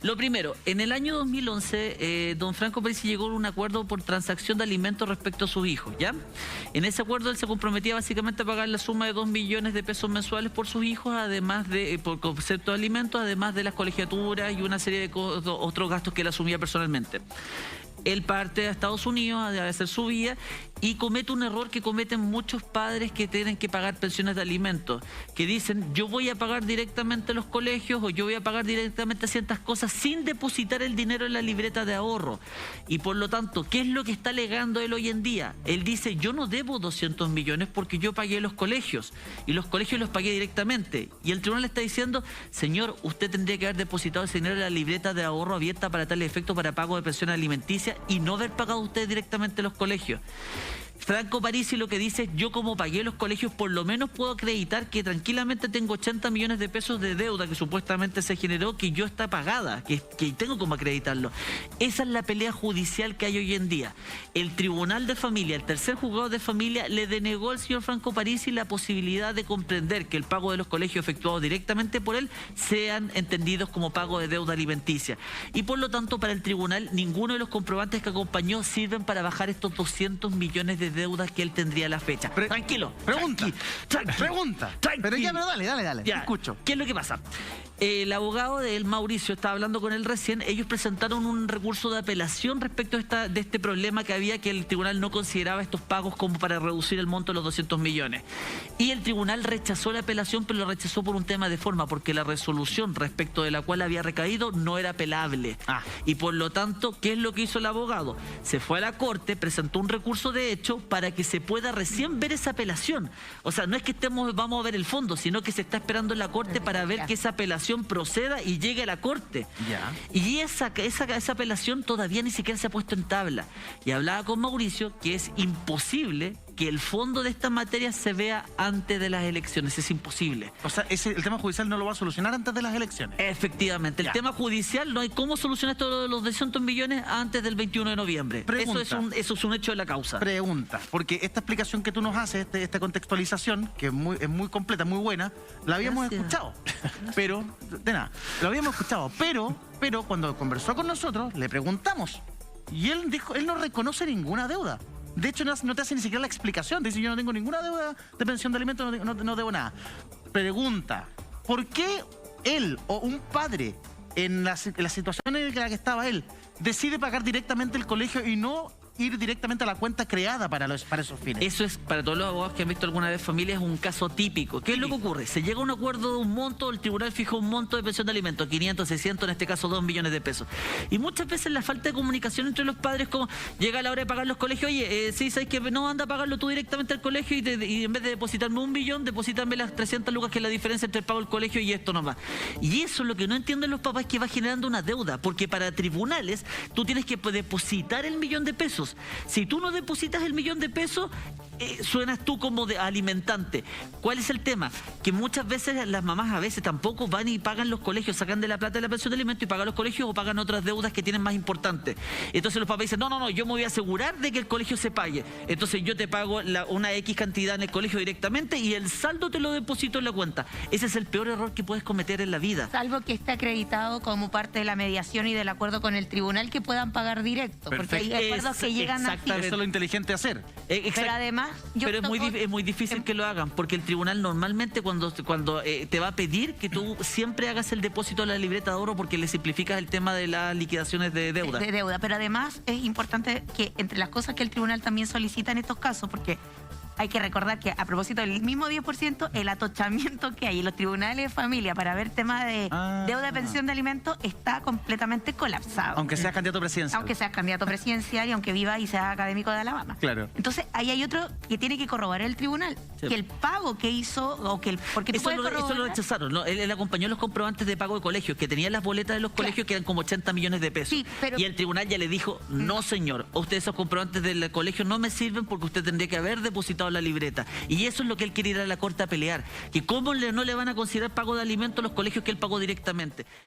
Lo primero, en el año 2011, don Franco Parisi llegó a un acuerdo por transacción de alimentos respecto a sus hijos, ¿ya? En ese acuerdo él se comprometía básicamente a pagar la suma de 2 millones de pesos mensuales por sus hijos, además de, por concepto de alimentos, además de las colegiaturas y una serie de otros gastos que él asumía personalmente. Él parte a Estados Unidos a hacer su vida y comete un error que cometen muchos padres que tienen que pagar pensiones de alimentos, que dicen, yo voy a pagar directamente los colegios o yo voy a pagar directamente ciertas cosas sin depositar el dinero en la libreta de ahorro. Y por lo tanto, ¿qué es lo que está alegando él hoy en día? Él dice, yo no debo 200 millones porque yo pagué los colegios y los colegios los pagué directamente. Y el tribunal le está diciendo, señor, usted tendría que haber depositado ese dinero en la libreta de ahorro abierta para tal efecto para pago de pensión alimenticia y no haber pagado usted directamente los colegios. Franco Parisi lo que dice es, yo como pagué los colegios, por lo menos puedo acreditar que tranquilamente tengo 80 millones de pesos de deuda que supuestamente se generó, que yo está pagada, que tengo como acreditarlo. Esa es la pelea judicial que hay hoy en día. El Tribunal de Familia, el tercer juzgado de familia, le denegó al señor Franco Parisi la posibilidad de comprender que el pago de los colegios efectuado directamente por él sean entendidos como pago de deuda alimenticia. Y por lo tanto, para el tribunal, ninguno de los comprobantes que acompañó sirven para bajar estos 200 millones de deudas que él tendría a la fecha. Tranquilo. Pregunta. Pero ya, pero dale. Ya, escucho. ¿Qué es lo que pasa? El abogado de él, Mauricio, estaba hablando con él recién. Ellos presentaron un recurso de apelación respecto a de este problema que había, que el tribunal no consideraba estos pagos como para reducir el monto de los 200 millones. Y el tribunal rechazó la apelación, pero lo rechazó por un tema de forma, porque la resolución respecto de la cual había recaído no era apelable. Y por lo tanto, ¿qué es lo que hizo el abogado? Se fue a la corte, presentó un recurso de hecho para que se pueda recién ver esa apelación. O sea, no es que vamos a ver el fondo, sino que se está esperando en la corte para ver que esa apelación proceda y llegue a la corte. Y esa apelación todavía ni siquiera se ha puesto en tabla. Y hablaba con Mauricio que es imposible que el fondo de esta materia se vea antes de las elecciones. Es imposible. O sea, el tema judicial no lo va a solucionar antes de las elecciones. Efectivamente. El tema judicial no hay cómo solucionar esto de los 200 millones antes del 21 de noviembre. Eso es un hecho de la causa. Pregunta, porque esta explicación que tú nos haces, esta contextualización, que es muy completa, muy buena, la habíamos escuchado. Pero, de nada, lo habíamos escuchado. Pero cuando conversó con nosotros, le preguntamos. Y él dijo, él no reconoce ninguna deuda. De hecho, no te hace ni siquiera la explicación. Dice, yo no tengo ninguna deuda de pensión de alimentos, no debo nada. Pregunta, ¿por qué él o un padre, en la situación en la que estaba él, decide pagar directamente el colegio y no ir directamente a la cuenta creada para esos fines? Eso es, para todos los abogados que han visto alguna vez familias, es un caso típico. ¿Qué es lo que ocurre? Se llega a un acuerdo de un monto, el tribunal fijó un monto de pensión de alimentos, 500, 600, en este caso 2 millones de pesos. Y muchas veces la falta de comunicación entre los padres, como llega la hora de pagar los colegios, oye, sí, sabes que no, anda a pagarlo tú directamente al colegio y en vez de depositarme 1 millón, deposítame las 300 lucas, que es la diferencia entre el pago del colegio y esto nomás. Y eso es lo que no entienden los papás, que va generando una deuda, porque para tribunales tú tienes que depositar el 1 millón de pesos. Si tú no depositas el 1 millón de pesos, suenas tú como de alimentante. ¿Cuál es el tema? Que muchas veces las mamás a veces tampoco van y pagan los colegios, sacan de la plata de la pensión de alimentos y pagan los colegios o pagan otras deudas que tienen más importantes. Entonces los papás dicen, no, yo me voy a asegurar de que el colegio se pague. Entonces yo te pago una X cantidad en el colegio directamente y el saldo te lo deposito en la cuenta. Ese es el peor error que puedes cometer en la vida. Salvo que esté acreditado como parte de la mediación y del acuerdo con el tribunal que puedan pagar directo. Porque hay acuerdos que llegan así. Eso es lo inteligente hacer. Pero además... Pero es muy difícil que lo hagan, porque el tribunal normalmente cuando te va a pedir que tú siempre hagas el depósito de la libreta de ahorro, porque le simplificas el tema de las liquidaciones de deuda. Pero además es importante que entre las cosas que el tribunal también solicita en estos casos, porque hay que recordar que a propósito del mismo 10%, el atochamiento que hay en los tribunales de familia para ver temas de deuda de pensión de alimentos está completamente colapsado. Aunque seas candidato presidencial. Aunque seas candidato presidencial y aunque viva y sea académico de Alabama. Claro. Entonces, ahí hay otro que tiene que corroborar el tribunal. Sí. Que el pago que hizo, o que porque eso lo rechazaron, ¿no? Él acompañó los comprobantes de pago de colegios, que tenían las boletas de los colegios, que eran como 80 millones de pesos. Sí, pero... Y el tribunal ya le dijo, no señor, ustedes esos comprobantes del colegio no me sirven porque usted tendría que haber depositado la libreta. Y eso es lo que él quiere ir a la corte a pelear, que cómo no le van a considerar pago de alimentos los colegios que él pagó directamente.